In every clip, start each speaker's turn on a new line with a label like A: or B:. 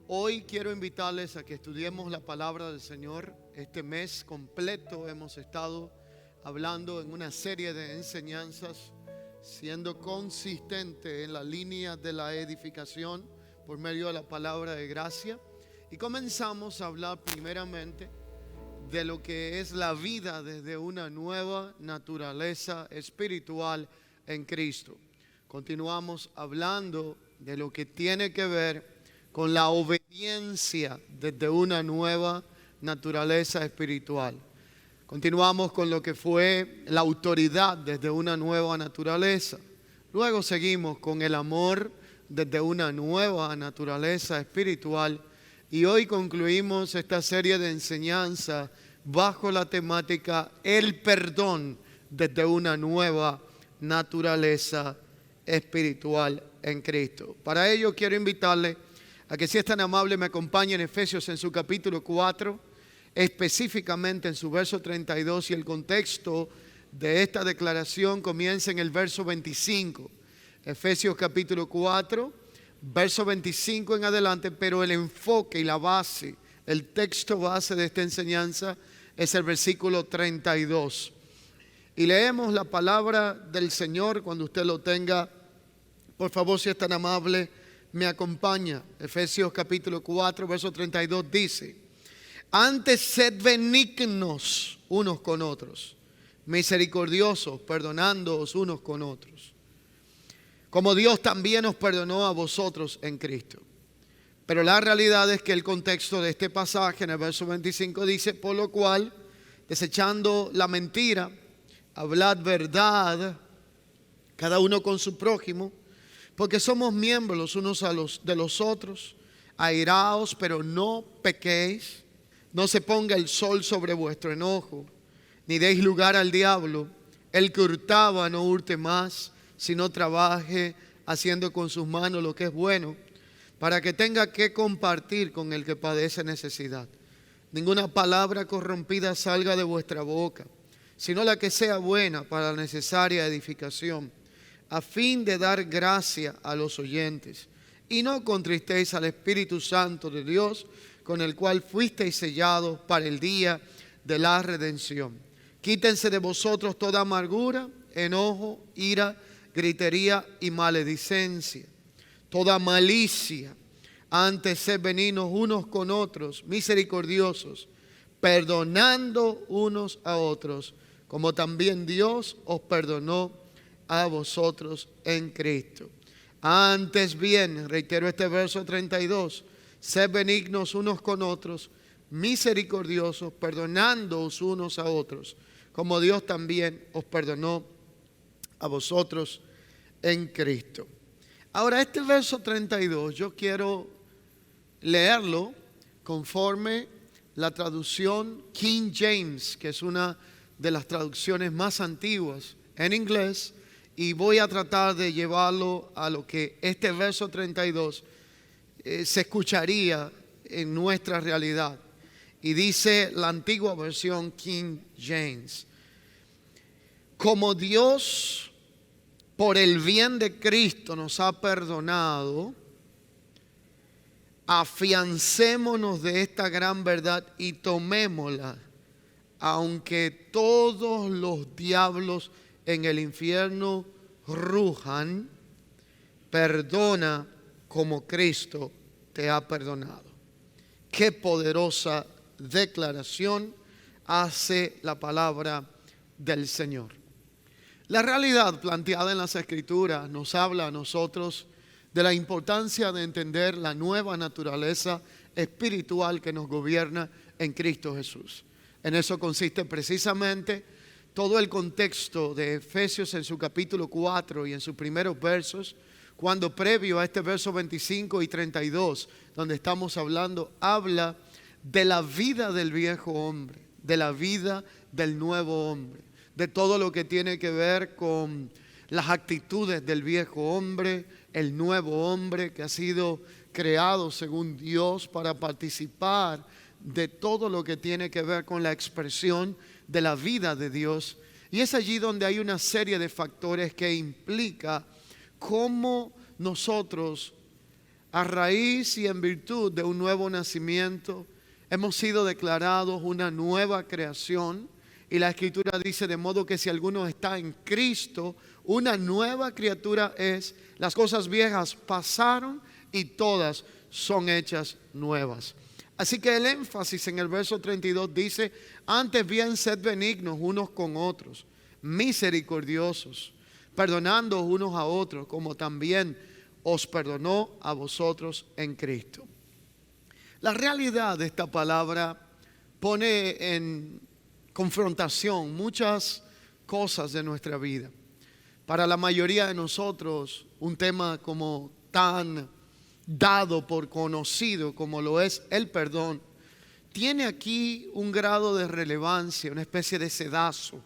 A: Hoy quiero invitarles a que estudiemos la palabra del Señor. Este mes completo hemos estado hablando en una serie de enseñanzas, siendo consistente en la línea de la edificación por medio de la palabra de gracia. Y comenzamos a hablar primeramente de lo que es la vida desde una nueva naturaleza espiritual en Cristo. Continuamos hablando de lo que tiene que ver con la obediencia desde una nueva naturaleza espiritual. Continuamos con lo que fue la autoridad desde una nueva naturaleza. Luego seguimos con el amor desde una nueva naturaleza espiritual. Y hoy concluimos esta serie de enseñanza bajo la temática el perdón desde una nueva naturaleza espiritual en Cristo. Para ello quiero invitarle a que, si es tan amable, me acompañe en Efesios en su capítulo 4, específicamente en su verso 32, y el contexto de esta declaración comienza en el verso 25. Efesios capítulo 4, verso 25 en adelante, pero el enfoque y la base, el texto base de esta enseñanza es el versículo 32. Y leemos la palabra del Señor. Cuando usted lo tenga, por favor, si es tan amable, me acompaña. Efesios capítulo 4, verso 32 dice: antes sed benignos unos con otros, misericordiosos, perdonándoos unos con otros, como Dios también os perdonó a vosotros en Cristo. Pero la realidad es que el contexto de este pasaje en el verso 25 dice: por lo cual, desechando la mentira, hablad verdad, cada uno con su prójimo, porque somos miembros los unos de los otros. Airaos, pero no pequéis. No se ponga el sol sobre vuestro enojo, ni deis lugar al diablo. El que hurtaba no hurte más, sino trabaje haciendo con sus manos lo que es bueno, para que tenga que compartir con el que padece necesidad. Ninguna palabra corrompida salga de vuestra boca, sino la que sea buena para la necesaria edificación, a fin de dar gracia a los oyentes. Y no contristéis al Espíritu Santo de Dios, con el cual fuisteis sellados para el día de la redención. Quítense de vosotros toda amargura, enojo, ira, gritería y maledicencia, toda malicia. Antes sed benignos unos con otros, misericordiosos, perdonando unos a otros, como también Dios os perdonó a vosotros en Cristo. Antes bien, reitero este verso 32, sed benignos unos con otros, misericordiosos, perdonándoos unos a otros, como Dios también os perdonó a vosotros en Cristo. Ahora, este verso 32 yo quiero leerlo conforme la traducción King James, que es una de las traducciones más antiguas en inglés, y voy a tratar de llevarlo a lo que este verso 32 se escucharía en nuestra realidad. Y dice la antigua versión King James: como Dios por el bien de Cristo nos ha perdonado, afiancémonos de esta gran verdad y tomémosla, aunque todos los diablos en el infierno rujan. Perdona como Cristo te ha perdonado. Qué poderosa declaración hace la palabra del Señor. La realidad planteada en las Escrituras nos habla a nosotros de la importancia de entender la nueva naturaleza espiritual que nos gobierna en Cristo Jesús. En eso consiste precisamente todo el contexto de Efesios en su capítulo 4 y en sus primeros versos, cuando previo a este verso 25 y 32, donde estamos hablando, habla de la vida del viejo hombre, de la vida del nuevo hombre, de todo lo que tiene que ver con las actitudes del viejo hombre, el nuevo hombre que ha sido creado según Dios para participar de todo lo que tiene que ver con la expresión de la vida de Dios. Y es allí donde hay una serie de factores que implica cómo nosotros a raíz y en virtud de un nuevo nacimiento, hemos sido declarados una nueva creación. Y la Escritura dice, de modo que si alguno está en Cristo, una nueva criatura es. Las cosas viejas pasaron y todas son hechas nuevas. Así que el énfasis en el verso 32 dice, antes bien sed benignos unos con otros, misericordiosos, perdonando unos a otros, como también os perdonó a vosotros en Cristo. La realidad de esta palabra pone en confrontación muchas cosas de nuestra vida. Para la mayoría de nosotros, un tema como tan dado por conocido como lo es el perdón, tiene aquí un grado de relevancia, una especie de sedazo,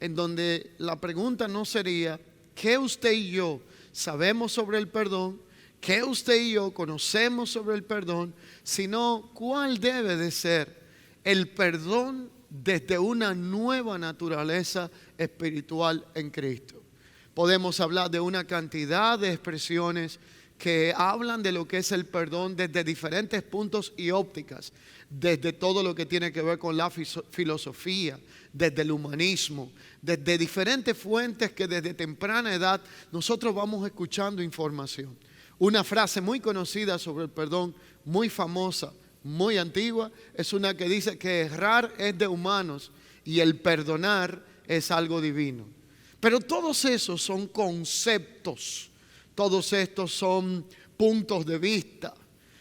A: en donde la pregunta no sería, ¿qué usted y yo sabemos sobre el perdón? ¿Qué usted y yo conocemos sobre el perdón? Sino, ¿cuál debe de ser el perdón desde una nueva naturaleza espiritual en Cristo? Podemos hablar de una cantidad de expresiones que hablan de lo que es el perdón desde diferentes puntos y ópticas, desde todo lo que tiene que ver con la filosofía, desde el humanismo, desde diferentes fuentes que desde temprana edad nosotros vamos escuchando información. Una frase muy conocida sobre el perdón, muy famosa, muy antigua, es una que dice que errar es de humanos y el perdonar es algo divino. Pero todos esos son conceptos, todos estos son puntos de vista.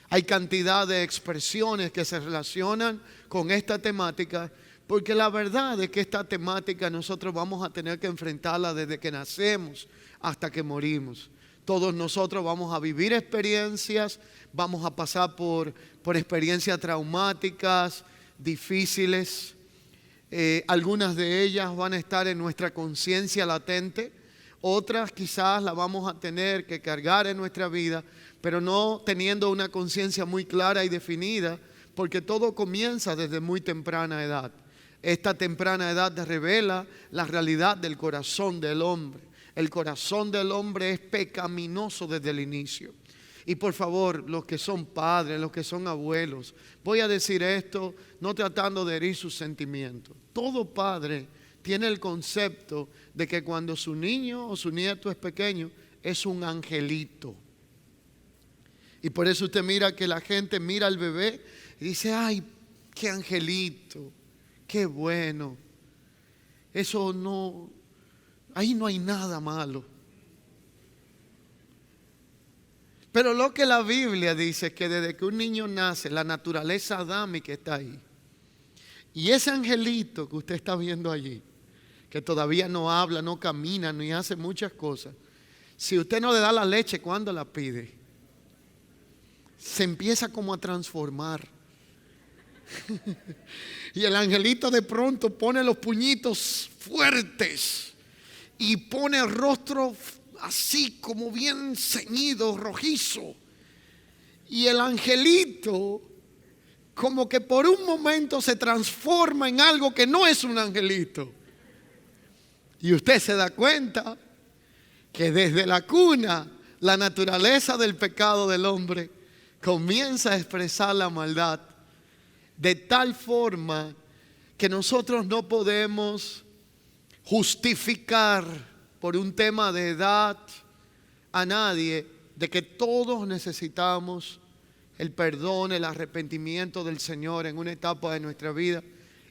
A: Hay cantidad de expresiones que se relacionan con esta temática, porque la verdad es que esta temática nosotros vamos a tener que enfrentarla desde que nacemos hasta que morimos. Todos nosotros vamos a vivir experiencias, vamos a pasar por experiencias traumáticas, difíciles. Algunas de ellas van a estar en nuestra conciencia latente, otras quizás las vamos a tener que cargar en nuestra vida, pero no teniendo una conciencia muy clara y definida, porque todo comienza desde muy temprana edad. Esta temprana edad revela la realidad del corazón del hombre. El corazón del hombre es pecaminoso desde el inicio. Y por favor, los que son padres, los que son abuelos, voy a decir esto no tratando de herir sus sentimientos. Todo padre tiene el concepto de que cuando su niño o su nieto es pequeño, es un angelito. Y por eso usted mira que la gente mira al bebé y dice, ay, qué angelito, qué bueno. Eso no, ahí no hay nada malo. Pero lo que la Biblia dice es que desde que un niño nace, la naturaleza adámica está ahí. Y ese angelito que usted está viendo allí, que todavía no habla, no camina, ni hace muchas cosas, si usted no le da la leche cuando la pide, se empieza como a transformar. Y el angelito de pronto pone los puñitos fuertes y pone el rostro así como bien ceñido, rojizo. Y el angelito como que por un momento se transforma en algo que no es un angelito. Y usted se da cuenta que desde la cuna la naturaleza del pecado del hombre comienza a expresar la maldad de tal forma que nosotros no podemos justificar por un tema de edad a nadie de que todos necesitamos el perdón, el arrepentimiento del Señor en una etapa de nuestra vida,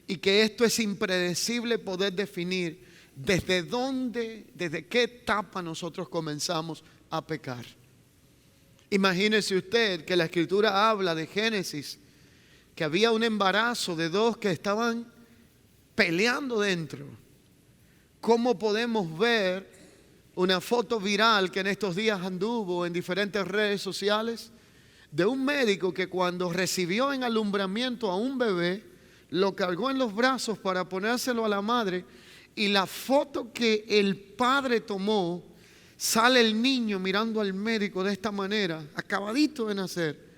A: y que esto es impredecible poder definir desde dónde, desde qué etapa nosotros comenzamos a pecar. Imagínese usted que la Escritura habla de Génesis, que había un embarazo de dos que estaban peleando dentro. ¿Cómo podemos ver una foto viral que en estos días anduvo en diferentes redes sociales de un médico que cuando recibió en alumbramiento a un bebé, lo cargó en los brazos para ponérselo a la madre, y la foto que el padre tomó, sale el niño mirando al médico de esta manera, acabadito de nacer.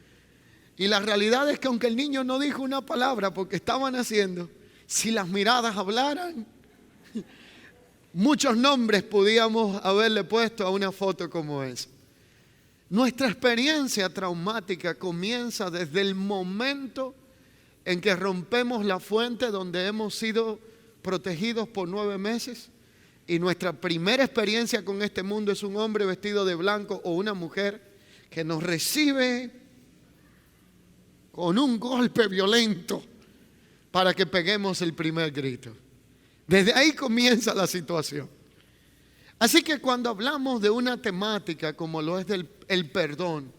A: Y la realidad es que aunque el niño no dijo una palabra porque estaba naciendo, si las miradas hablaran, muchos nombres podíamos haberle puesto a una foto como esa. Nuestra experiencia traumática comienza desde el momento en que rompemos la fuente donde hemos sido protegidos por 9 meses y nuestra primera experiencia con este mundo es un hombre vestido de blanco o una mujer que nos recibe con un golpe violento para que peguemos el primer grito. Desde ahí comienza la situación. Así que cuando hablamos de una temática como lo es el perdón,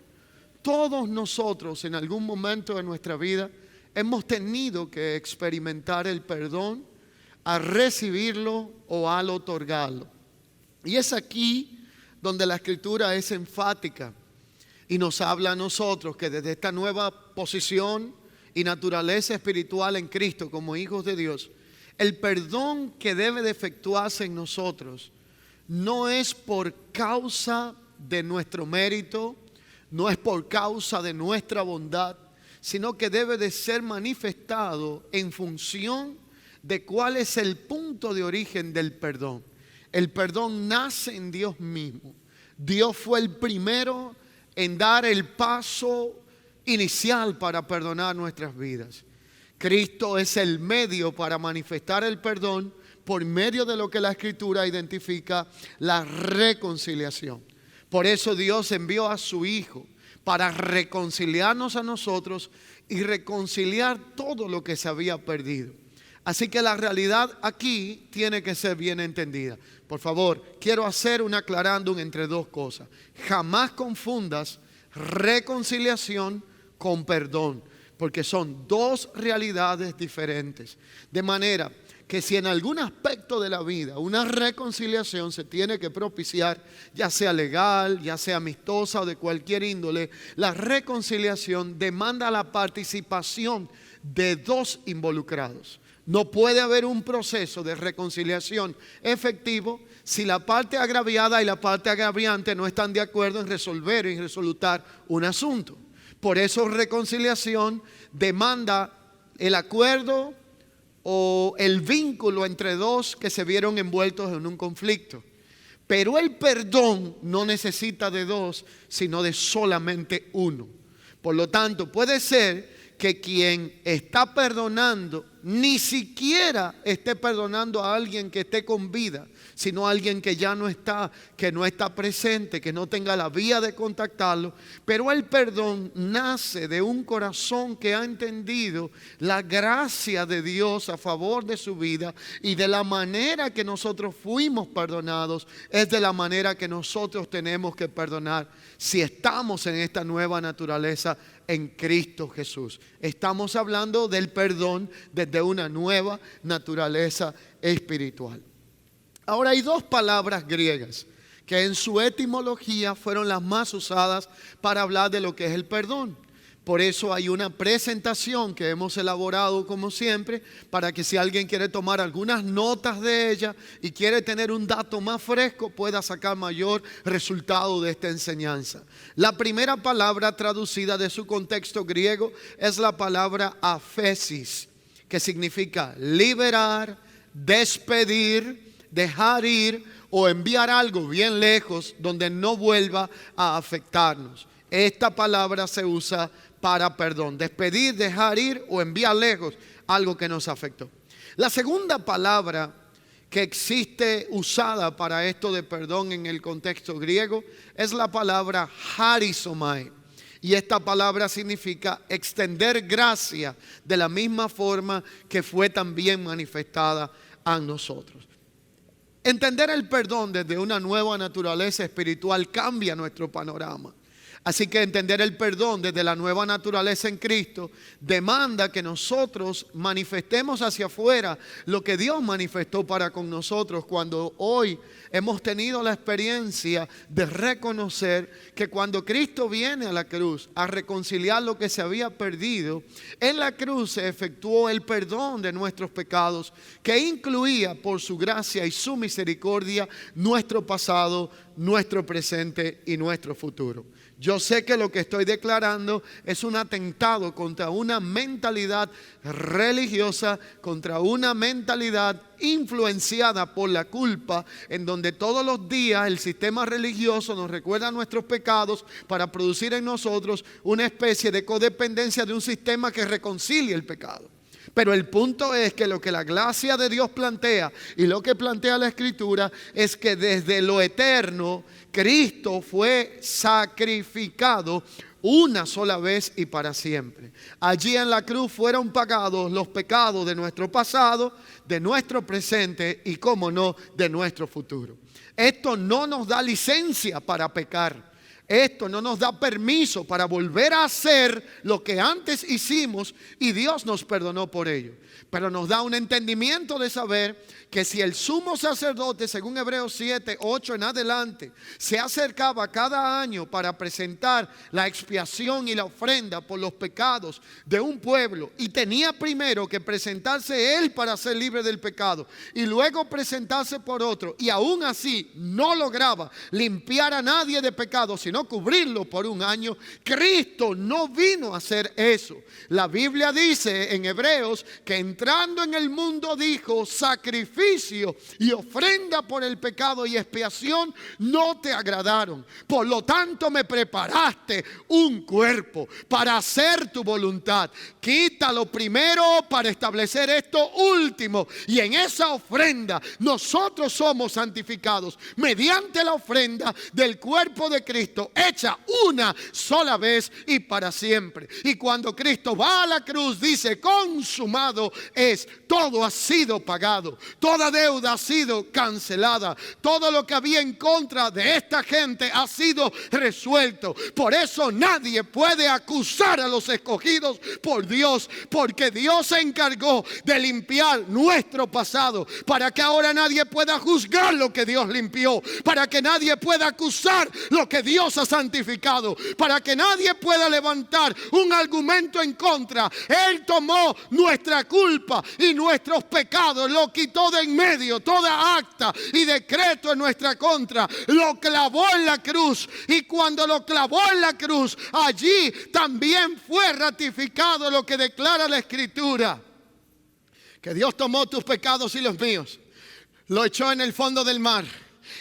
A: todos nosotros en algún momento de nuestra vida hemos tenido que experimentar el perdón al recibirlo o al otorgarlo. Y es aquí donde la Escritura es enfática y nos habla a nosotros que desde esta nueva posición y naturaleza espiritual en Cristo como hijos de Dios, el perdón que debe de efectuarse en nosotros no es por causa de nuestro mérito, no es por causa de nuestra bondad, sino que debe de ser manifestado en función de cuál es el punto de origen del perdón. El perdón nace en Dios mismo. Dios fue el primero en dar el paso inicial para perdonar nuestras vidas. Cristo es el medio para manifestar el perdón por medio de lo que la Escritura identifica la reconciliación. Por eso Dios envió a su Hijo para reconciliarnos a nosotros y reconciliar todo lo que se había perdido. Así que la realidad aquí tiene que ser bien entendida. Por favor, quiero hacer un aclarándum entre dos cosas. Jamás confundas reconciliación con perdón, porque son dos realidades diferentes. De manera que si en algún aspecto de la vida una reconciliación se tiene que propiciar, ya sea legal, ya sea amistosa o de cualquier índole, la reconciliación demanda la participación de dos involucrados. No puede haber un proceso de reconciliación efectivo si la parte agraviada y la parte agraviante no están de acuerdo en resolver y resolutar un asunto. Por eso reconciliación demanda el acuerdo o el vínculo entre dos que se vieron envueltos en un conflicto. Pero el perdón no necesita de dos, sino de solamente uno. Por lo tanto, puede ser que quien está perdonando ni siquiera esté perdonando a alguien que esté con vida, sino a alguien que ya no está, que no está presente, que no tenga la vía de contactarlo. Pero el perdón nace de un corazón que ha entendido la gracia de Dios a favor de su vida, y de la manera que nosotros fuimos perdonados es de la manera que nosotros tenemos que perdonar si estamos en esta nueva naturaleza en Cristo Jesús. Estamos hablando del perdón desde una nueva naturaleza espiritual. Ahora hay dos palabras griegas que en su etimología fueron las más usadas para hablar de lo que es el perdón. Por eso hay una presentación que hemos elaborado como siempre, para que si alguien quiere tomar algunas notas de ella y quiere tener un dato más fresco, pueda sacar mayor resultado de esta enseñanza. La primera palabra traducida de su contexto griego es la palabra aphesis, que significa liberar, despedir, dejar ir o enviar algo bien lejos donde no vuelva a afectarnos. Esta palabra se usa para perdón, despedir, dejar ir o enviar lejos algo que nos afectó. La segunda palabra que existe usada para esto de perdón en el contexto griego es la palabra charizomai. Y esta palabra significa extender gracia de la misma forma que fue también manifestada a nosotros. Entender el perdón desde una nueva naturaleza espiritual cambia nuestro panorama. Así que entender el perdón desde la nueva naturaleza en Cristo demanda que nosotros manifestemos hacia afuera lo que Dios manifestó para con nosotros cuando hoy hemos tenido la experiencia de reconocer que cuando Cristo viene a la cruz a reconciliar lo que se había perdido, en la cruz se efectuó el perdón de nuestros pecados, que incluía por su gracia y su misericordia nuestro pasado, nuestro presente y nuestro futuro. Yo sé que lo que estoy declarando es un atentado contra una mentalidad religiosa, contra una mentalidad influenciada por la culpa, en donde todos los días el sistema religioso nos recuerda nuestros pecados para producir en nosotros una especie de codependencia de un sistema que reconcilie el pecado. Pero el punto es que lo que la gracia de Dios plantea y lo que plantea la Escritura es que desde lo eterno Cristo fue sacrificado una sola vez y para siempre. Allí en la cruz fueron pagados los pecados de nuestro pasado, de nuestro presente y, cómo no, de nuestro futuro. Esto no nos da licencia para pecar. Esto no nos da permiso para volver a hacer lo que antes hicimos y Dios nos perdonó por ello. Pero nos da un entendimiento de saber que si el sumo sacerdote, según Hebreos 7, 8 en adelante, se acercaba cada año para presentar la expiación y la ofrenda por los pecados de un pueblo, y tenía primero que presentarse él para ser libre del pecado y luego presentarse por otro, y aún así no lograba limpiar a nadie de pecado, sino cubrirlo por un año, Cristo no vino a hacer eso. La Biblia dice en Hebreos que entrando en el mundo dijo: sacrificio y ofrenda por el pecado y expiación no te agradaron. Por lo tanto me preparaste un cuerpo para hacer tu voluntad. Quítalo primero para establecer esto último. Y en esa ofrenda nosotros somos santificados mediante la ofrenda del cuerpo de Cristo, hecha una sola vez y para siempre. Y cuando Cristo va a la cruz dice: consumado es, todo ha sido pagado, toda deuda ha sido cancelada, todo lo que había en contra de esta gente ha sido resuelto. Por eso nadie puede acusar a los escogidos por Dios, porque Dios se encargó de limpiar nuestro pasado, para que ahora nadie pueda juzgar lo que Dios limpió, para que nadie pueda acusar lo que Dios ha santificado, para que nadie pueda levantar un argumento en contra. Él tomó nuestra culpa y nuestros pecados, lo quitó de en medio, toda acta y decreto en nuestra contra, lo clavó en la cruz. Y cuando lo clavó en la cruz, allí también fue ratificado lo que declara la Escritura: que Dios tomó tus pecados y los míos, lo echó en el fondo del mar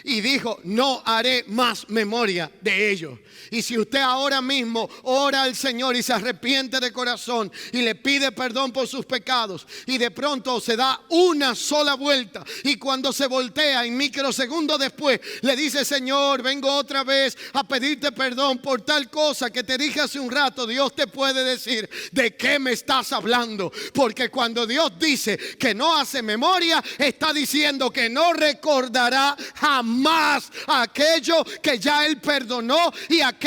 A: y dijo: no haré más memoria de ello. Y si usted ahora mismo ora al Señor y se arrepiente de corazón y le pide perdón por sus pecados, y de pronto se da una sola vuelta, y cuando se voltea en microsegundos después le dice: Señor, vengo otra vez a pedirte perdón por tal cosa que te dije hace un rato, Dios te puede decir: ¿de qué me estás hablando? Porque cuando Dios dice que no hace memoria, está diciendo que no recordará jamás aquello que ya Él perdonó y aquello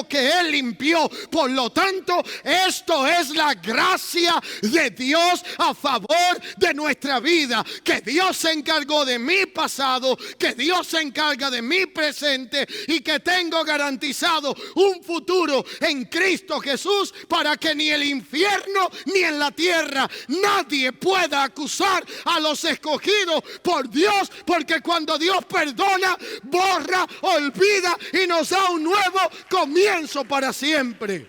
A: que Él limpió. Por lo tanto, esto es la gracia de Dios a favor de nuestra vida, que Dios se encargó de mi pasado, que Dios se encarga de mi presente, y que tengo garantizado un futuro en Cristo Jesús, para que ni el infierno ni en la tierra nadie pueda acusar a los escogidos por Dios, porque cuando Dios perdona, borra, olvida y nos da un nuevo comienzo para siempre.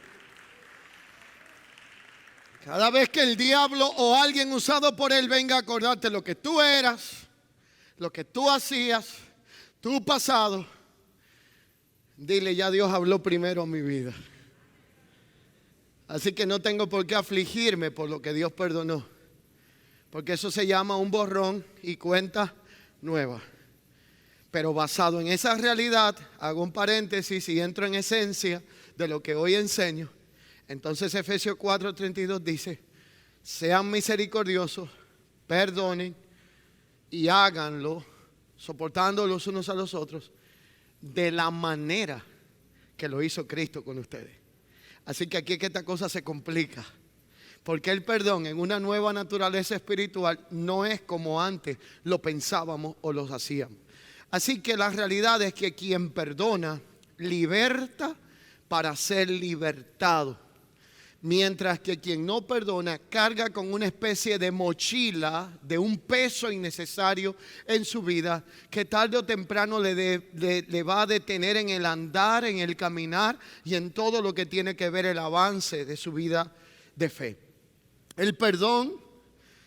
A: Cada vez que el diablo o alguien usado por él venga a acordarte lo que tú eras, lo que tú hacías, tu pasado, dile: ya Dios habló primero a mi vida. Así que no tengo por qué afligirme por lo que Dios perdonó, porque eso se llama un borrón y cuenta nueva. Pero basado en esa realidad, hago un paréntesis y entro en esencia de lo que hoy enseño. Entonces Efesios 4:32 dice: sean misericordiosos, perdonen y háganlo, soportando los unos a los otros, de la manera que lo hizo Cristo con ustedes. Así que aquí es que esta cosa se complica, porque el perdón en una nueva naturaleza espiritual no es como antes lo pensábamos o lo hacíamos. Así que la realidad es que quien perdona liberta para ser libertado. Mientras que quien no perdona carga con una especie de mochila, de un peso innecesario en su vida, que tarde o temprano le va a detener en el andar, en el caminar y en todo lo que tiene que ver el avance de su vida de fe. El perdón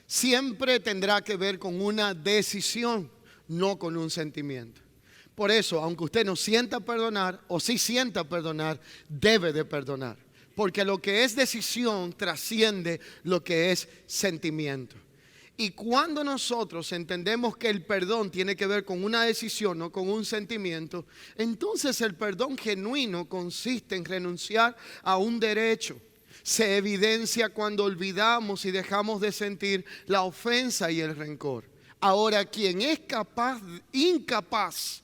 A: siempre tendrá que ver con una decisión, no con un sentimiento. Por eso, aunque usted no sienta perdonar o sí sienta perdonar, debe de perdonar. Porque lo que es decisión trasciende lo que es sentimiento. Y cuando nosotros entendemos que el perdón tiene que ver con una decisión, no con un sentimiento, entonces el perdón genuino consiste en renunciar a un derecho. Se evidencia cuando olvidamos y dejamos de sentir la ofensa y el rencor. Ahora, quien es incapaz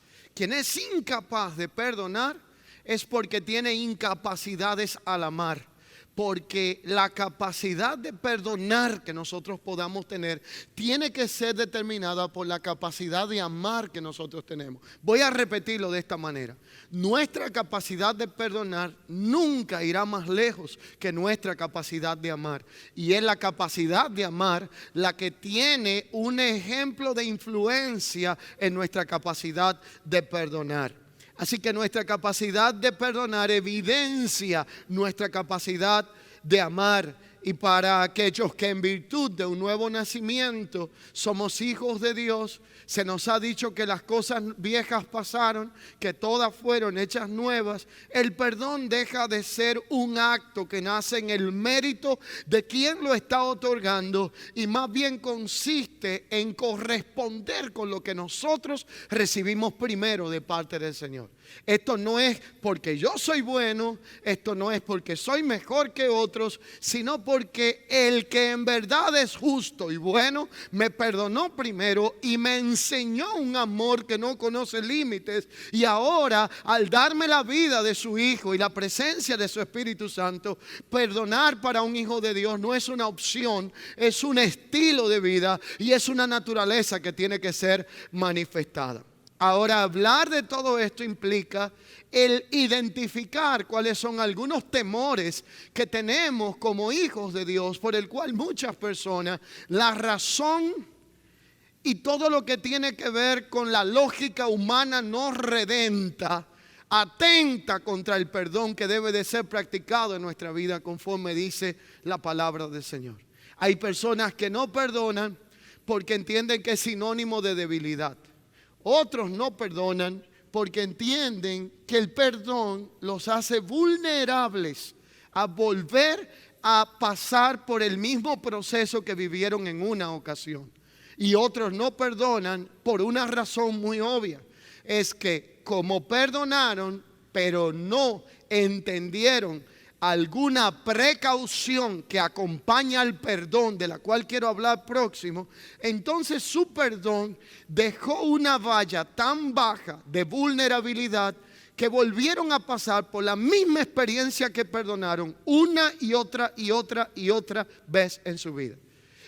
A: de perdonar, es porque tiene incapacidades al amar. Porque la capacidad de perdonar que nosotros podamos tener tiene que ser determinada por la capacidad de amar que nosotros tenemos. Voy a repetirlo de esta manera. Nuestra capacidad de perdonar nunca irá más lejos que nuestra capacidad de amar. Y es la capacidad de amar la que tiene un ejemplo de influencia en nuestra capacidad de perdonar. Así que nuestra capacidad de perdonar evidencia nuestra capacidad de amar. Y para aquellos que en virtud de un nuevo nacimiento somos hijos de Dios, se nos ha dicho que las cosas viejas pasaron, que todas fueron hechas nuevas. El perdón deja de ser un acto que nace en el mérito de quien lo está otorgando y más bien consiste en corresponder con lo que nosotros recibimos primero de parte del Señor. Esto no es porque yo soy bueno, esto no es porque soy mejor que otros, sino porque el que en verdad es justo y bueno me perdonó primero y me enseñó un amor que no conoce límites. Y ahora, al darme la vida de su Hijo y la presencia de su Espíritu Santo, perdonar para un hijo de Dios no es una opción, es un estilo de vida y es una naturaleza que tiene que ser manifestada. Ahora, hablar de todo esto implica el identificar cuáles son algunos temores que tenemos como hijos de Dios, por el cual muchas personas, la razón y todo lo que tiene que ver con la lógica humana no redenta, atenta contra el perdón que debe de ser practicado en nuestra vida conforme dice la palabra del Señor. Hay personas que no perdonan porque entienden que es sinónimo de debilidad. Otros no perdonan porque entienden que el perdón los hace vulnerables a volver a pasar por el mismo proceso que vivieron en una ocasión. Y otros no perdonan por una razón muy obvia. Es que como perdonaron, pero no entendieron alguna precaución que acompaña al perdón, de la cual quiero hablar próximo, entonces su perdón dejó una valla tan baja de vulnerabilidad que volvieron a pasar por la misma experiencia que perdonaron una y otra vez en su vida.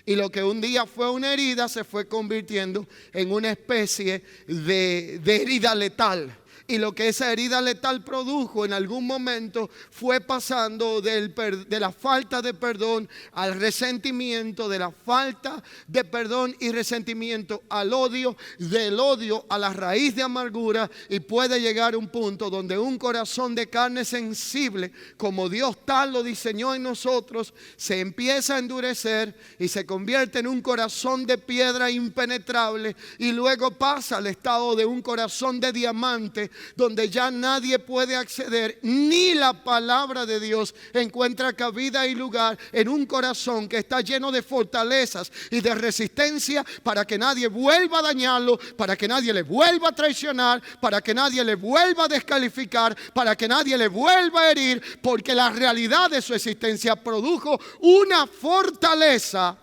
A: Y lo que un día fue una herida se fue convirtiendo en una especie de herida letal. Y lo que esa herida letal produjo en algún momento fue pasando de la falta de perdón al resentimiento, de la falta de perdón y resentimiento al odio, del odio a la raíz de amargura, y puede llegar a un punto donde un corazón de carne sensible, como Dios tal lo diseñó en nosotros, se empieza a endurecer y se convierte en un corazón de piedra impenetrable, y luego pasa al estado de un corazón de diamante, donde ya nadie puede acceder, ni la palabra de Dios encuentra cabida y lugar en un corazón que está lleno de fortalezas y de resistencia para que nadie vuelva a dañarlo, para que nadie le vuelva a traicionar, para que nadie le vuelva a descalificar, para que nadie le vuelva a herir, porque la realidad de su existencia produjo una fortaleza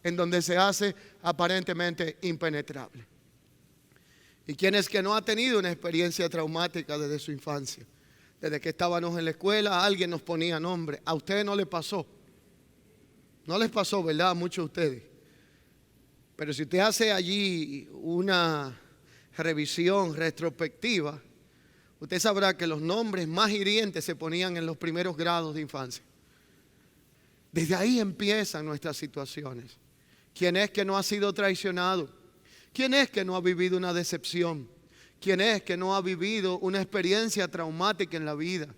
A: en donde se hace aparentemente impenetrable. ¿Y quién es que no ha tenido una experiencia traumática desde su infancia? Desde que estábamos en la escuela, alguien nos ponía nombre. A ustedes no les pasó. No les pasó, ¿verdad? A muchos de ustedes. Pero si usted hace allí una revisión retrospectiva, usted sabrá que los nombres más hirientes se ponían en los primeros grados de infancia. Desde ahí empiezan nuestras situaciones. ¿Quién es que no ha sido traicionado? ¿Quién es que no ha vivido una decepción? ¿Quién es que no ha vivido una experiencia traumática en la vida?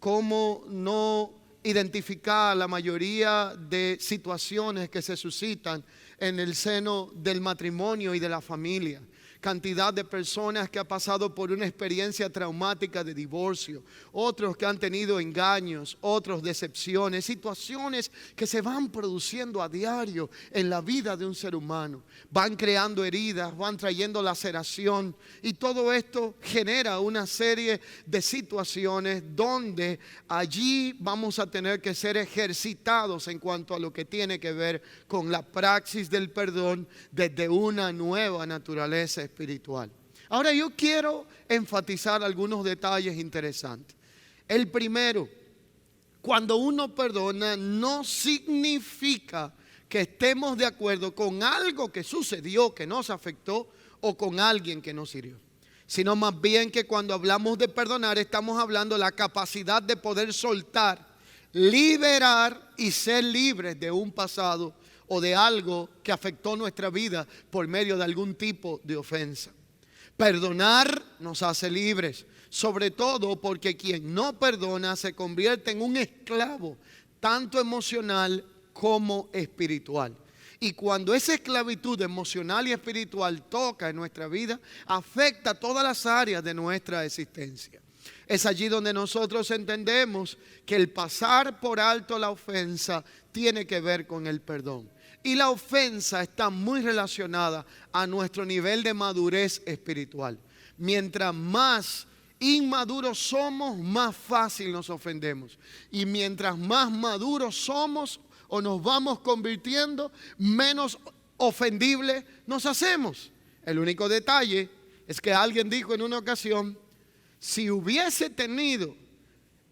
A: ¿Cómo no identificar la mayoría de situaciones que se suscitan en el seno del matrimonio y de la familia? Cantidad de personas que han pasado por una experiencia traumática de divorcio, otros que han tenido engaños, otros decepciones, situaciones que se van produciendo a diario en la vida de un ser humano. Van creando heridas, van trayendo laceración y todo esto genera una serie de situaciones donde allí vamos a tener que ser ejercitados en cuanto a lo que tiene que ver con la praxis del perdón desde una nueva naturaleza espiritual. Ahora yo quiero enfatizar algunos detalles interesantes. El primero, cuando uno perdona no significa que estemos de acuerdo con algo que sucedió, que nos afectó, o con alguien que nos hirió, sino más bien que cuando hablamos de perdonar estamos hablando de la capacidad de poder soltar, liberar y ser libres de un pasado o de algo que afectó nuestra vida por medio de algún tipo de ofensa. Perdonar nos hace libres, sobre todo porque quien no perdona se convierte en un esclavo, tanto emocional como espiritual. Y cuando esa esclavitud emocional y espiritual toca en nuestra vida, afecta todas las áreas de nuestra existencia. Es allí donde nosotros entendemos que el pasar por alto la ofensa tiene que ver con el perdón. Y la ofensa está muy relacionada a nuestro nivel de madurez espiritual. Mientras más inmaduros somos, más fácil nos ofendemos. Y mientras más maduros somos o nos vamos convirtiendo, menos ofendibles nos hacemos. El único detalle es que alguien dijo en una ocasión, si hubiese tenido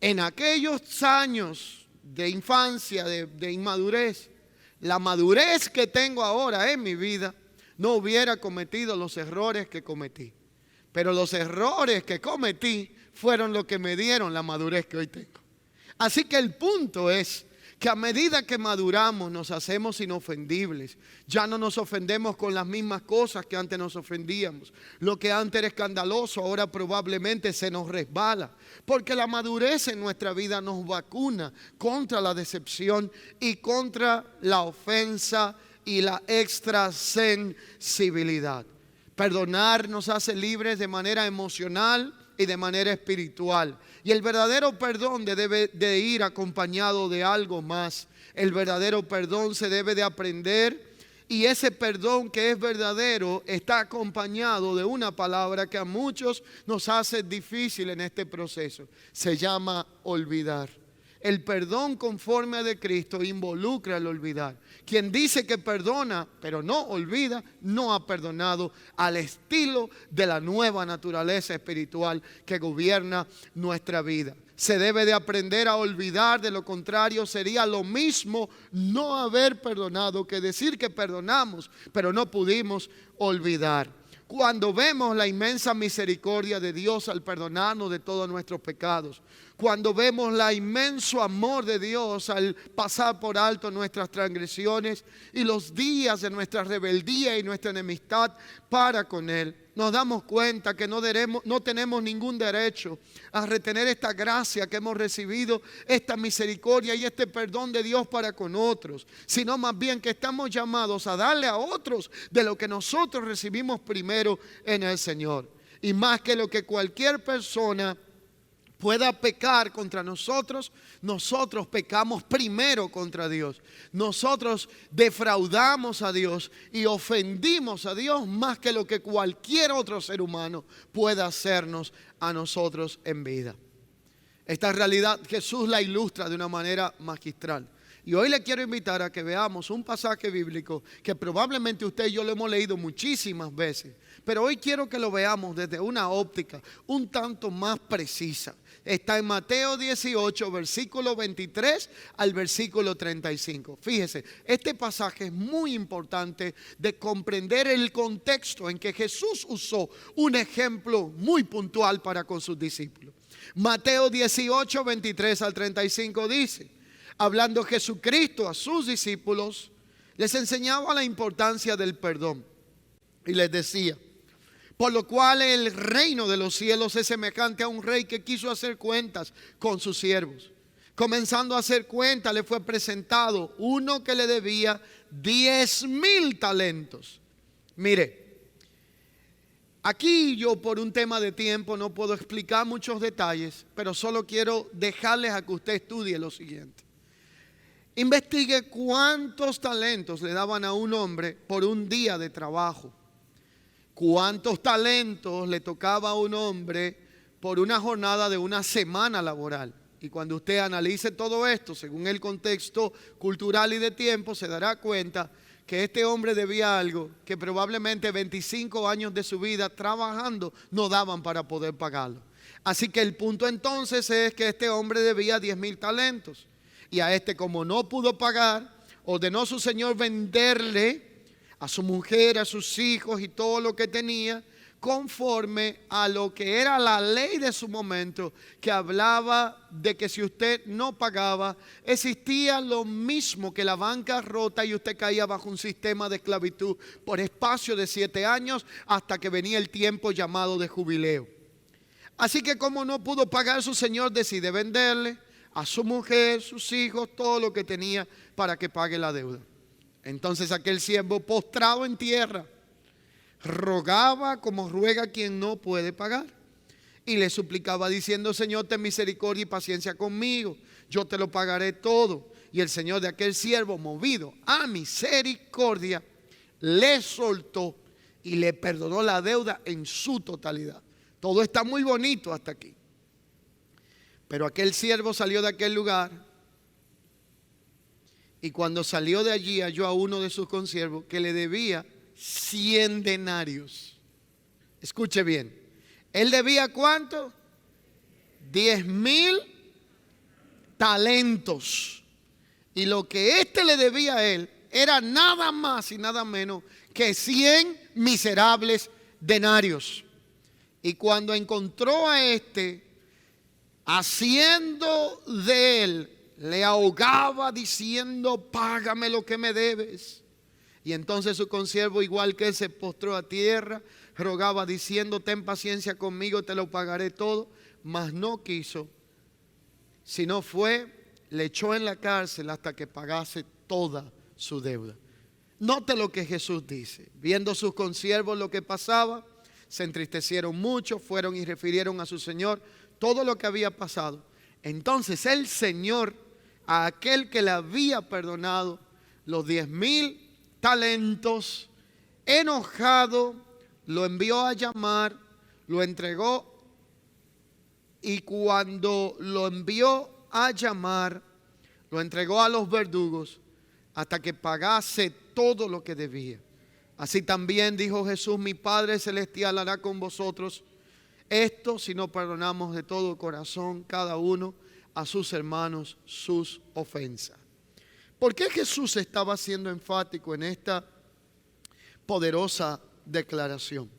A: en aquellos años de infancia, de inmadurez, la madurez que tengo ahora en mi vida, no hubiera cometido los errores que cometí. Pero los errores que cometí fueron los que me dieron la madurez que hoy tengo. Así que el punto es que a medida que maduramos nos hacemos inofendibles. Ya no nos ofendemos con las mismas cosas que antes nos ofendíamos. Lo que antes era escandaloso ahora probablemente se nos resbala. Porque la madurez en nuestra vida nos vacuna contra la decepción y contra la ofensa y la extrasensibilidad. Perdonar nos hace libres de manera emocional y de manera espiritual. Y el verdadero perdón debe de ir acompañado de algo más. El verdadero perdón se debe de aprender, y ese perdón que es verdadero está acompañado de una palabra que a muchos nos hace difícil en este proceso. Se llama olvidar. El perdón conforme a de Cristo involucra el olvidar. Quien dice que perdona pero no olvida, no ha perdonado al estilo de la nueva naturaleza espiritual que gobierna nuestra vida. Se debe de aprender a olvidar, de lo contrario sería lo mismo no haber perdonado que decir que perdonamos pero no pudimos olvidar. Cuando vemos la inmensa misericordia de Dios al perdonarnos de todos nuestros pecados, cuando vemos el inmenso amor de Dios al pasar por alto nuestras transgresiones y los días de nuestra rebeldía y nuestra enemistad para con Él, nos damos cuenta que no tenemos ningún derecho a retener esta gracia que hemos recibido, esta misericordia y este perdón de Dios para con otros, sino más bien que estamos llamados a darle a otros de lo que nosotros recibimos primero en el Señor. Y más que lo que cualquier persona pueda pecar contra nosotros, nosotros pecamos primero contra Dios. Nosotros defraudamos a Dios y ofendimos a Dios más que lo que cualquier otro ser humano pueda hacernos a nosotros en vida. Esta realidad Jesús la ilustra de una manera magistral. Y hoy le quiero invitar a que veamos un pasaje bíblico que probablemente usted y yo lo hemos leído muchísimas veces, pero hoy quiero que lo veamos desde una óptica un tanto más precisa. Está en Mateo 18, versículo 23 al versículo 35. Fíjese, este pasaje es muy importante de comprender el contexto en que Jesús usó un ejemplo muy puntual para con sus discípulos. Mateo 18, 23 al 35 dice: Hablando Jesucristo a sus discípulos, les enseñaba la importancia del perdón. Y les decía: por lo cual el reino de los cielos es semejante a un rey que quiso hacer cuentas con sus siervos. Comenzando a hacer cuentas, le fue presentado uno que le debía 10,000 talentos. Mire, aquí yo por un tema de tiempo no puedo explicar muchos detalles, pero solo quiero dejarles a que usted estudie lo siguiente. Investigue cuántos talentos le daban a un hombre por un día de trabajo. ¿Cuántos talentos le tocaba a un hombre por una jornada de una semana laboral? Y cuando usted analice todo esto según el contexto cultural y de tiempo, se dará cuenta que este hombre debía algo que probablemente 25 años de su vida trabajando no daban para poder pagarlo. Así que el punto entonces es que este hombre debía 10,000 talentos. Y a este, como no pudo pagar, ordenó su señor venderle a su mujer, a sus hijos y todo lo que tenía, conforme a lo que era la ley de su momento, que hablaba de que si usted no pagaba, existía lo mismo que la bancarrota y usted caía bajo un sistema de esclavitud por espacio de 7 años hasta que venía el tiempo llamado de jubileo. Así que como no pudo pagar, su señor decide venderle a su mujer, sus hijos, todo lo que tenía para que pague la deuda. Entonces aquel siervo, postrado en tierra, rogaba como ruega quien no puede pagar, y le suplicaba diciendo: Señor, ten misericordia y paciencia conmigo, yo te lo pagaré todo. Y el señor de aquel siervo, movido a misericordia, le soltó y le perdonó la deuda en su totalidad. Todo está muy bonito hasta aquí. Pero aquel siervo salió de aquel lugar, y cuando salió de allí halló a uno de sus consiervos que le debía 100 denarios. Escuche bien. Él debía ¿cuánto? 10,000 talentos. Y lo que éste le debía a él era nada más y nada menos que 100 miserables denarios. Y cuando encontró a este, haciendo de él, le ahogaba diciendo: págame lo que me debes. Y entonces su consiervo, igual que él, se postró a tierra, rogaba diciendo: ten paciencia conmigo, te lo pagaré todo. Mas no quiso, sino le echó en la cárcel hasta que pagase toda su deuda. Note lo que Jesús dice. Viendo sus consiervos lo que pasaba, se entristecieron mucho, fueron y refirieron a su señor todo lo que había pasado. Entonces el Señor, a aquel que le había perdonado los 10,000 talentos, enojado, lo envió a llamar, lo entregó, y cuando lo envió a llamar, lo entregó a los verdugos hasta que pagase todo lo que debía. Así también dijo Jesús: mi Padre Celestial hará con vosotros esto si no perdonamos de todo corazón cada uno a sus hermanos sus ofensas. ¿Por qué Jesús estaba siendo enfático en esta poderosa declaración?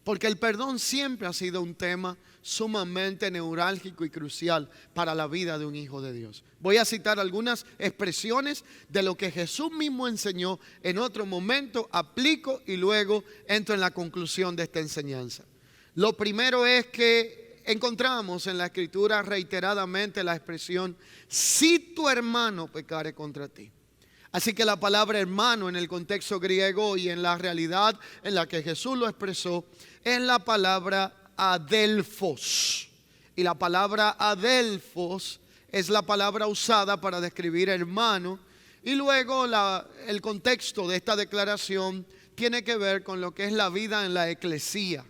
A: Porque el perdón siempre ha sido un tema sumamente neurálgico y crucial para la vida de un hijo de Dios. Voy a citar algunas expresiones de lo que Jesús mismo enseñó en otro momento, aplico y luego entro en la conclusión de esta enseñanza. Lo primero es que encontramos en la Escritura reiteradamente la expresión: si tu hermano pecare contra ti. Así que la palabra hermano en el contexto griego y en la realidad en la que Jesús lo expresó es la palabra adelphos. Y la palabra adelphos es la palabra usada para describir hermano. Y luego el contexto de esta declaración tiene que ver con lo que es la vida en la eclesía.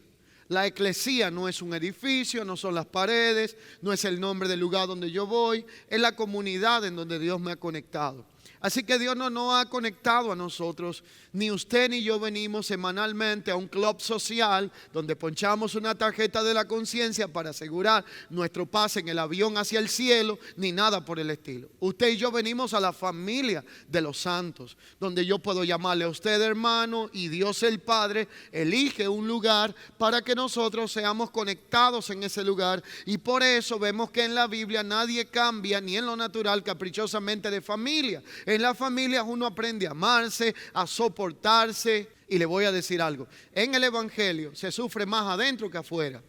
A: La eclesía no es un edificio, no son las paredes, no es el nombre del lugar donde yo voy, es la comunidad en donde Dios me ha conectado. Así que Dios no nos ha conectado a nosotros. Ni usted ni yo venimos semanalmente a un club social donde ponchamos una tarjeta de la conciencia para asegurar nuestro pase en el avión hacia el cielo, ni nada por el estilo. Usted y yo venimos a la familia de los santos, donde yo puedo llamarle a usted hermano, y Dios el Padre elige un lugar para que nosotros seamos conectados en ese lugar. Y por eso vemos que en la Biblia nadie cambia ni en lo natural caprichosamente de familia. En las familias uno aprende a amarse, a soportarse. Y le voy a decir algo: en el evangelio se sufre más adentro que afuera.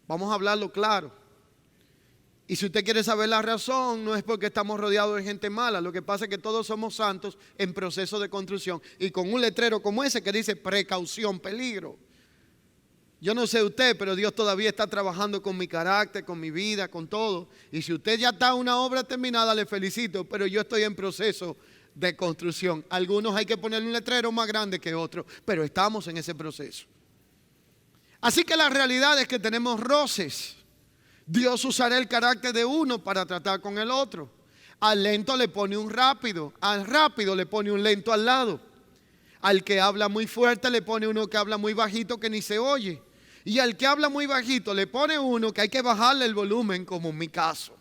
A: Vamos a hablarlo claro. Y si usted quiere saber la razón, no es porque estamos rodeados de gente mala. Lo que pasa es que todos somos santos en proceso de construcción, y con un letrero como ese que dice precaución, peligro. Yo no sé usted, pero Dios todavía está trabajando con mi carácter, con mi vida, con todo. Y si usted ya está en una obra terminada, le felicito, pero yo estoy en proceso de construcción. Algunos hay que ponerle un letrero más grande que otros, pero estamos en ese proceso. Así que la realidad es que tenemos roces. Dios usará el carácter de uno para tratar con el otro. Al lento le pone un rápido, al rápido le pone un lento al lado. Al que habla muy fuerte le pone uno que habla muy bajito que ni se oye. Y al que habla muy bajito le pone uno que hay que bajarle el volumen, como en mi caso.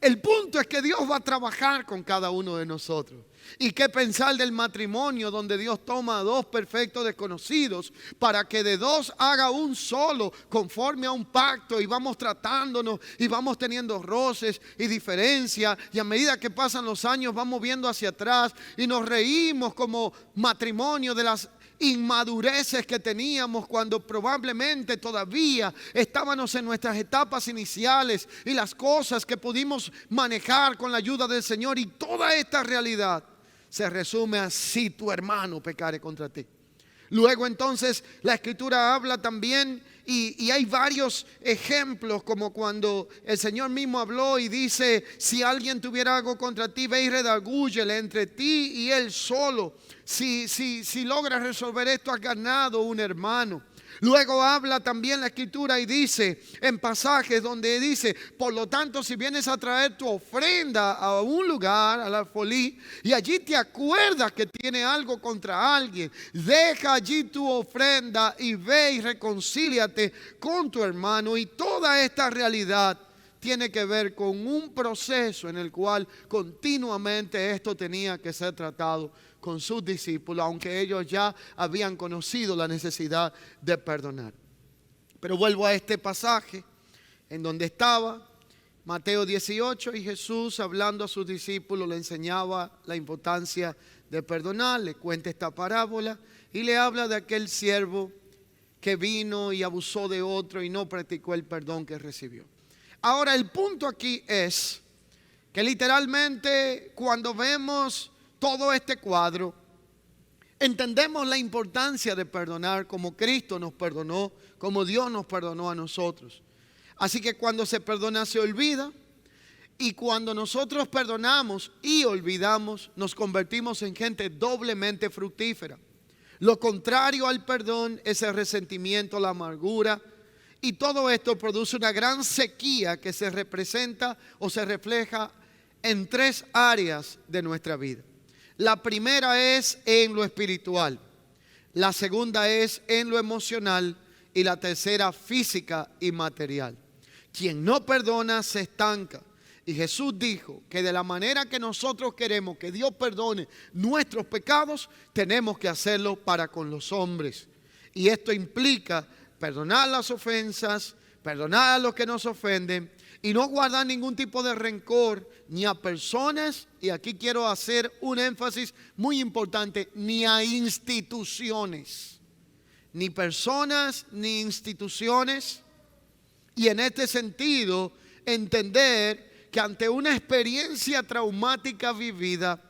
A: El punto es que Dios va a trabajar con cada uno de nosotros. ¿Y qué pensar del matrimonio, donde Dios toma a dos perfectos desconocidos para que de dos haga un solo, conforme a un pacto, y vamos tratándonos y vamos teniendo roces y diferencias, y a medida que pasan los años vamos viendo hacia atrás y nos reímos como matrimonio de las inmadureces que teníamos cuando probablemente todavía estábamos en nuestras etapas iniciales, y las cosas que pudimos manejar con la ayuda del Señor. Y toda esta realidad se resume a: si tu hermano pecare contra ti. Luego entonces la Escritura habla también, y hay varios ejemplos, como cuando el Señor mismo habló y dice: si alguien tuviera algo contra ti, ve y redargúyele entre ti y él solo. Si logras resolver esto, has ganado un hermano. Luego habla también la Escritura y dice, en pasajes donde dice: por lo tanto, si vienes a traer tu ofrenda a un lugar, al alfolí, y allí te acuerdas que tiene algo contra alguien, deja allí tu ofrenda y ve y reconcíliate con tu hermano. Y toda esta realidad tiene que ver con un proceso en el cual continuamente esto tenía que ser tratado con sus discípulos, aunque ellos ya habían conocido la necesidad de perdonar. Pero vuelvo a este pasaje en donde estaba Mateo 18, y Jesús, hablando a sus discípulos, le enseñaba la importancia de perdonar. Le cuenta esta parábola y le habla de aquel siervo que vino y abusó de otro y no practicó el perdón que recibió. Ahora, el punto aquí es que literalmente, cuando vemos todo este cuadro, entendemos la importancia de perdonar, como Cristo nos perdonó, como Dios nos perdonó a nosotros. Así que cuando se perdona se olvida, y cuando nosotros perdonamos y olvidamos, nos convertimos en gente doblemente fructífera. Lo contrario al perdón es el resentimiento, la amargura, y todo esto produce una gran sequía que se representa o se refleja en tres áreas de nuestra vida. La primera es en lo espiritual, la segunda es en lo emocional, y la tercera física y material. Quien no perdona se estanca. Y Jesús dijo que de la manera que nosotros queremos que Dios perdone nuestros pecados, tenemos que hacerlo para con los hombres. Y esto implica perdonar las ofensas, perdonar a los que nos ofenden, y no guardar ningún tipo de rencor ni a personas, y aquí quiero hacer un énfasis muy importante, ni a instituciones, ni personas ni instituciones. Y en este sentido, entender que ante una experiencia traumática vivida,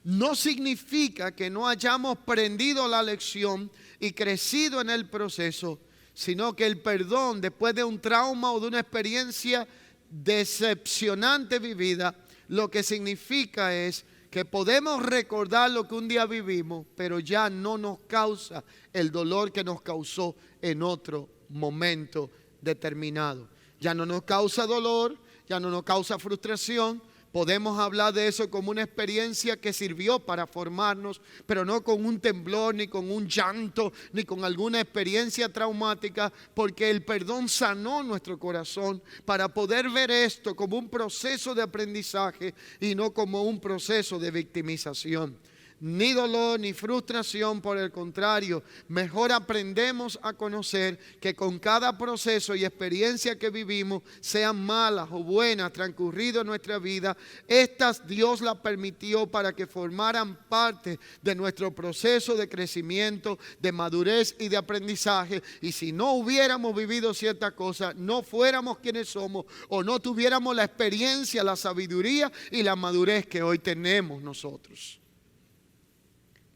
A: no significa que no hayamos aprendido la lección y crecido en el proceso, sino que el perdón, después de un trauma o de una experiencia decepcionante vivida, lo que significa es que podemos recordar lo que un día vivimos, pero ya no nos causa el dolor que nos causó en otro momento determinado. Ya no nos causa dolor, ya no nos causa frustración, Podemos hablar de eso como una experiencia que sirvió para formarnos, pero no con un temblor, ni con un llanto, ni con alguna experiencia traumática, porque el perdón sanó nuestro corazón para poder ver esto como un proceso de aprendizaje y no como un proceso de victimización. Ni dolor ni frustración, por el contrario, mejor aprendemos a conocer que con cada proceso y experiencia que vivimos, sean malas o buenas, transcurrido en nuestra vida, estas Dios las permitió para que formaran parte de nuestro proceso de crecimiento, de madurez y de aprendizaje. Y si no hubiéramos vivido ciertas cosas, no fuéramos quienes somos o no tuviéramos la experiencia, la sabiduría y la madurez que hoy tenemos nosotros.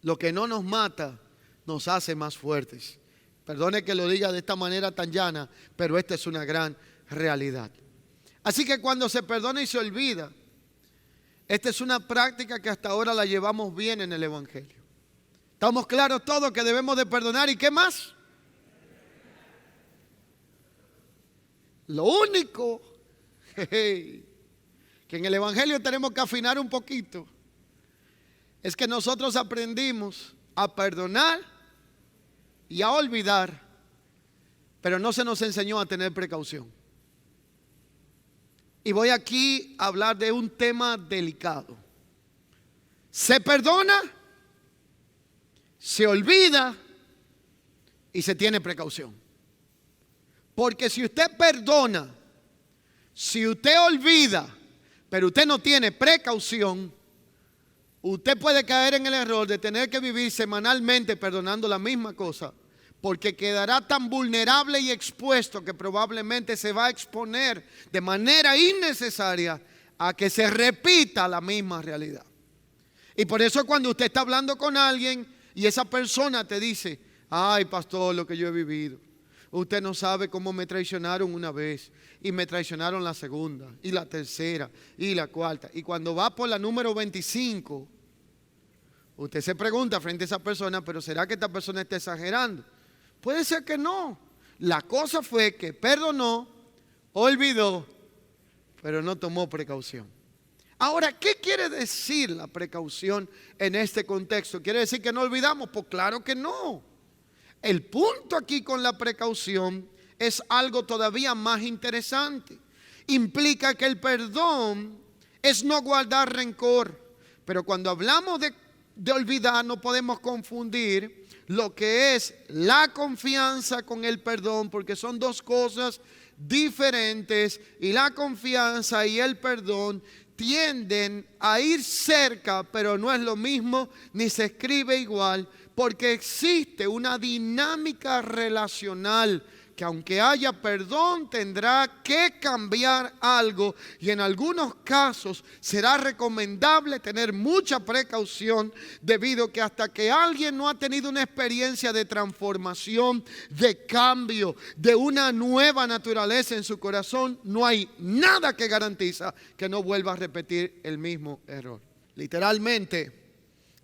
A: Lo que no nos mata nos hace más fuertes. Perdone que lo diga de esta manera tan llana, pero esta es una gran realidad. Así que cuando se perdona y se olvida, esta es una práctica que hasta ahora la llevamos bien en el Evangelio. ¿Estamos claros todos que debemos de perdonar y qué más? Lo único que en el Evangelio tenemos que afinar un poquito es que nosotros aprendimos a perdonar y a olvidar, pero no se nos enseñó a tener precaución. Y voy aquí a hablar de un tema delicado. Se perdona, se olvida y se tiene precaución. Porque si usted perdona, si usted olvida, pero usted no tiene precaución, usted puede caer en el error de tener que vivir semanalmente perdonando la misma cosa, porque quedará tan vulnerable y expuesto que probablemente se va a exponer de manera innecesaria a que se repita la misma realidad. Y por eso cuando usted está hablando con alguien y esa persona te dice: ay, pastor, lo que yo he vivido, usted no sabe cómo me traicionaron una vez y me traicionaron la segunda y la tercera y la cuarta. Y cuando va por la número 25, usted se pregunta frente a esa persona: pero ¿será que esta persona está exagerando? Puede ser que no. La cosa fue que perdonó, olvidó, pero no tomó precaución. Ahora, ¿qué quiere decir la precaución en este contexto? ¿Quiere decir que no olvidamos? Pues claro que no. El punto aquí con la precaución es algo todavía más interesante. Implica que el perdón es no guardar rencor. Pero cuando hablamos de olvidar, no podemos confundir lo que es la confianza con el perdón, porque son dos cosas diferentes, y la confianza y el perdón tienden a ir cerca, pero no es lo mismo ni se escribe igual, porque existe una dinámica relacional que aunque haya perdón tendrá que cambiar algo, y en algunos casos será recomendable tener mucha precaución, debido a que hasta que alguien no ha tenido una experiencia de transformación, de cambio, de una nueva naturaleza en su corazón, no hay nada que garantiza que no vuelva a repetir el mismo error. Literalmente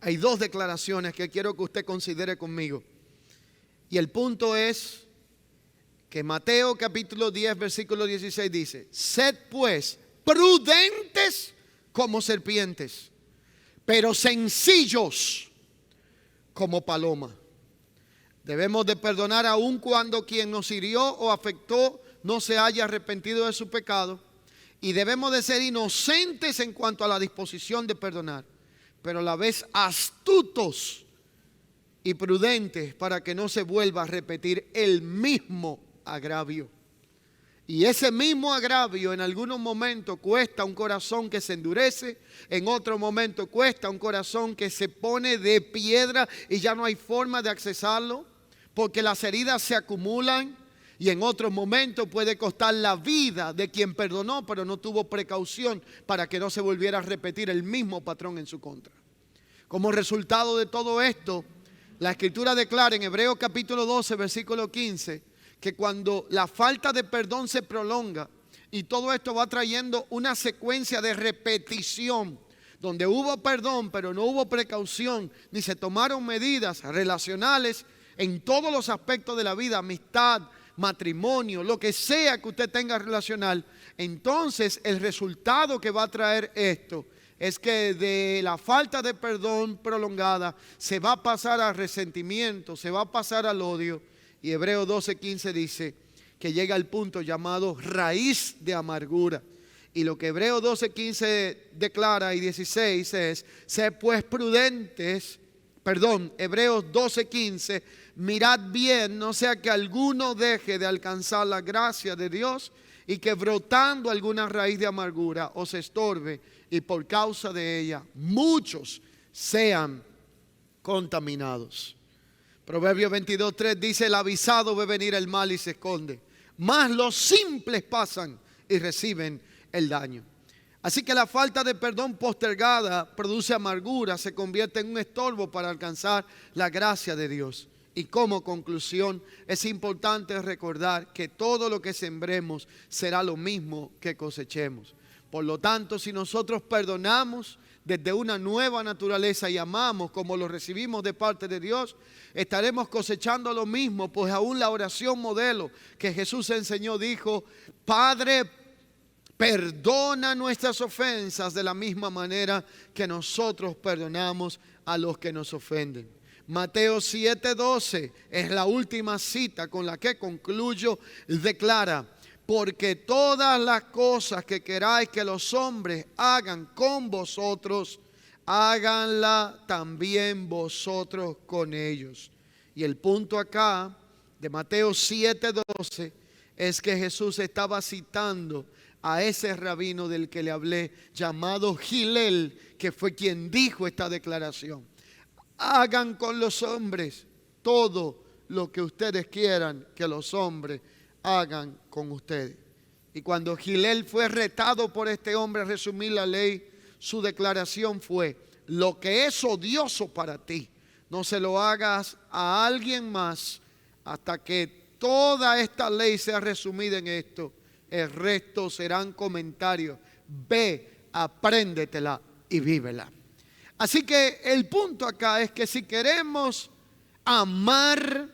A: hay dos declaraciones que quiero que usted considere conmigo, y el punto es que Mateo capítulo 10 versículo 16 dice: sed pues prudentes como serpientes, pero sencillos como paloma. Debemos de perdonar aun cuando quien nos hirió o afectó no se haya arrepentido de su pecado, y debemos de ser inocentes en cuanto a la disposición de perdonar, pero a la vez astutos y prudentes para que no se vuelva a repetir el mismo agravio. Y ese mismo agravio en algunos momentos cuesta un corazón que se endurece, en otro momento cuesta un corazón que se pone de piedra y ya no hay forma de accesarlo, porque las heridas se acumulan, y en otros momentos puede costar la vida de quien perdonó pero no tuvo precaución para que no se volviera a repetir el mismo patrón en su contra. Como resultado de todo esto, la Escritura declara en Hebreos capítulo 12 versículo 15 que cuando la falta de perdón se prolonga, y todo esto va trayendo una secuencia de repetición, donde hubo perdón pero no hubo precaución, ni se tomaron medidas relacionales en todos los aspectos de la vida, amistad, matrimonio, lo que sea que usted tenga relacional, entonces el resultado que va a traer esto es que de la falta de perdón prolongada se va a pasar al resentimiento, se va a pasar al odio. Y Hebreos 12:15 dice que llega al punto llamado raíz de amargura. Y lo que Hebreos 12:15 declara y 16 es: sé pues prudentes, Hebreos 12:15, mirad bien, no sea que alguno deje de alcanzar la gracia de Dios y que brotando alguna raíz de amargura os estorbe y por causa de ella muchos sean contaminados. Proverbios 22:3 dice: el avisado ve venir el mal y se esconde, mas los simples pasan y reciben el daño. Así que la falta de perdón postergada produce amargura, se convierte en un estorbo para alcanzar la gracia de Dios. Y como conclusión, es importante recordar que todo lo que sembremos será lo mismo que cosechemos. Por lo tanto, si nosotros perdonamos desde una nueva naturaleza y amamos como lo recibimos de parte de Dios, estaremos cosechando lo mismo, pues aún la oración modelo que Jesús enseñó dijo: Padre, perdona nuestras ofensas de la misma manera que nosotros perdonamos a los que nos ofenden. Mateo 7:12 es la última cita con la que concluyo. Declara: porque todas las cosas que queráis que los hombres hagan con vosotros, háganla también vosotros con ellos. Y el punto acá de Mateo 7:12 es que Jesús estaba citando a ese rabino del que le hablé, llamado Hillel, que fue quien dijo esta declaración: hagan con los hombres todo lo que ustedes quieran que los hombres hagan con ustedes. Y cuando Hillel fue retado por este hombre a resumir la ley, su declaración fue: lo que es odioso para ti, no se lo hagas a alguien más hasta que toda esta ley sea resumida en esto. El resto serán comentarios. Ve, apréndetela y vívela. Así que el punto acá es que si queremos amar,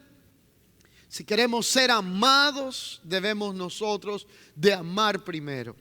A: si queremos ser amados, debemos nosotros de amar primero.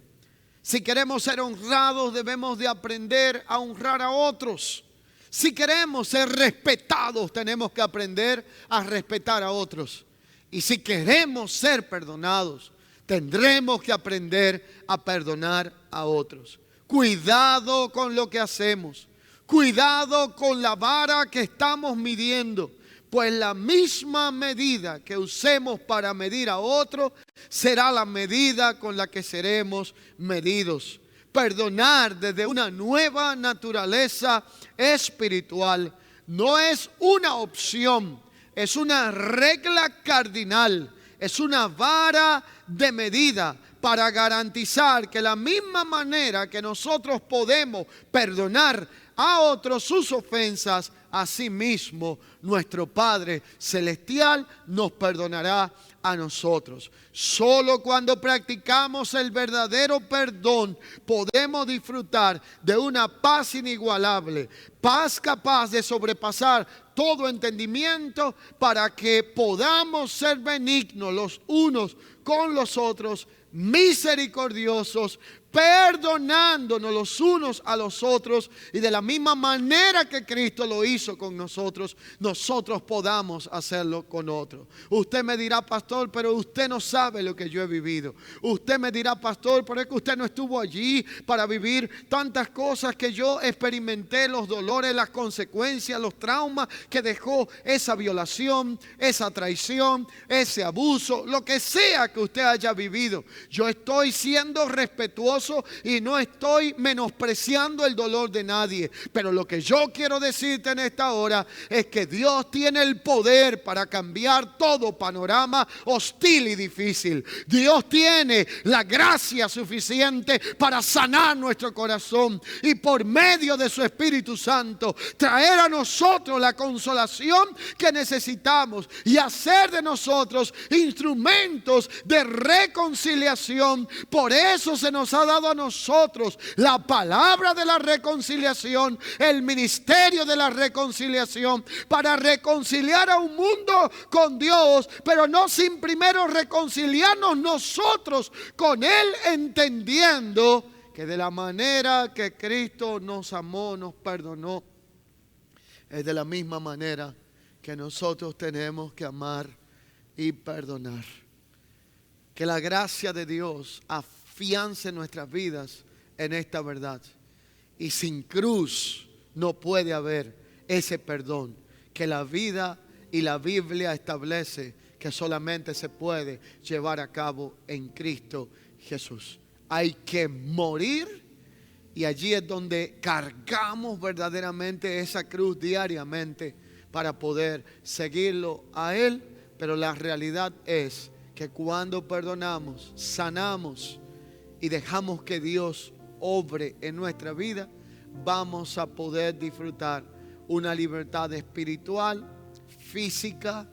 A: Si queremos ser honrados, debemos de aprender a honrar a otros. Si queremos ser respetados, tenemos que aprender a respetar a otros. Y si queremos ser perdonados, tendremos que aprender a perdonar a otros. Cuidado con lo que hacemos. Cuidado con la vara que estamos midiendo. Pues la misma medida que usemos para medir a otro será la medida con la que seremos medidos. Perdonar desde una nueva naturaleza espiritual no es una opción, es una regla cardinal, es una vara de medida para garantizar que la misma manera que nosotros podemos perdonar a otros sus ofensas, asimismo nuestro Padre Celestial nos perdonará a nosotros. Solo cuando practicamos el verdadero perdón podemos disfrutar de una paz inigualable, paz capaz de sobrepasar todo entendimiento, para que podamos ser benignos los unos con los otros, misericordiosos, perdonándonos los unos a los otros, y de la misma manera que Cristo lo hizo con nosotros, nosotros podamos hacerlo con otros. Usted me dirá: pastor, pero usted no sabe lo que yo he vivido. Usted me dirá: pastor, pero es que usted no estuvo allí para vivir tantas cosas que yo experimenté, los dolores, las consecuencias, los traumas que dejó esa violación, esa traición, ese abuso, lo que sea que usted haya vivido. Yo estoy siendo respetuoso y no estoy menospreciando el dolor de nadie, pero lo que yo quiero decirte en esta hora es que Dios tiene el poder para cambiar todo panorama hostil y difícil. Dios tiene la gracia suficiente para sanar nuestro corazón y por medio de su Espíritu Santo traer a nosotros la consolación que necesitamos y hacer de nosotros instrumentos de reconciliación. Por eso se nos ha dado a nosotros la palabra de la reconciliación, el ministerio de la reconciliación, para reconciliar a un mundo con Dios, pero no sin primero reconciliarnos nosotros con Él, entendiendo que de la manera que Cristo nos amó, nos perdonó, es de la misma manera que nosotros tenemos que amar y perdonar. Que la gracia de Dios afiance nuestras vidas en esta verdad. Y sin cruz no puede haber ese perdón que la vida y la Biblia establece que solamente se puede llevar a cabo en Cristo Jesús. Hay que morir, y allí es donde cargamos verdaderamente esa cruz diariamente para poder seguirlo a Él. Pero la realidad es que cuando perdonamos, sanamos y dejamos que Dios obre en nuestra vida, vamos a poder disfrutar una libertad espiritual, física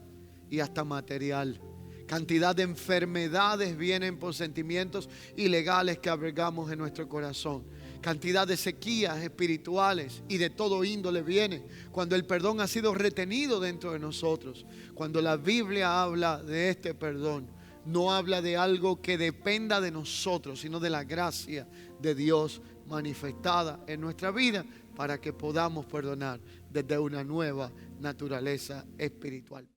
A: y hasta material. Cantidad de enfermedades vienen por sentimientos ilegales que albergamos en nuestro corazón. Cantidad de sequías espirituales y de todo índole viene cuando el perdón ha sido retenido dentro de nosotros. Cuando la Biblia habla de este perdón, no habla de algo que dependa de nosotros, sino de la gracia de Dios manifestada en nuestra vida para que podamos perdonar desde una nueva naturaleza espiritual.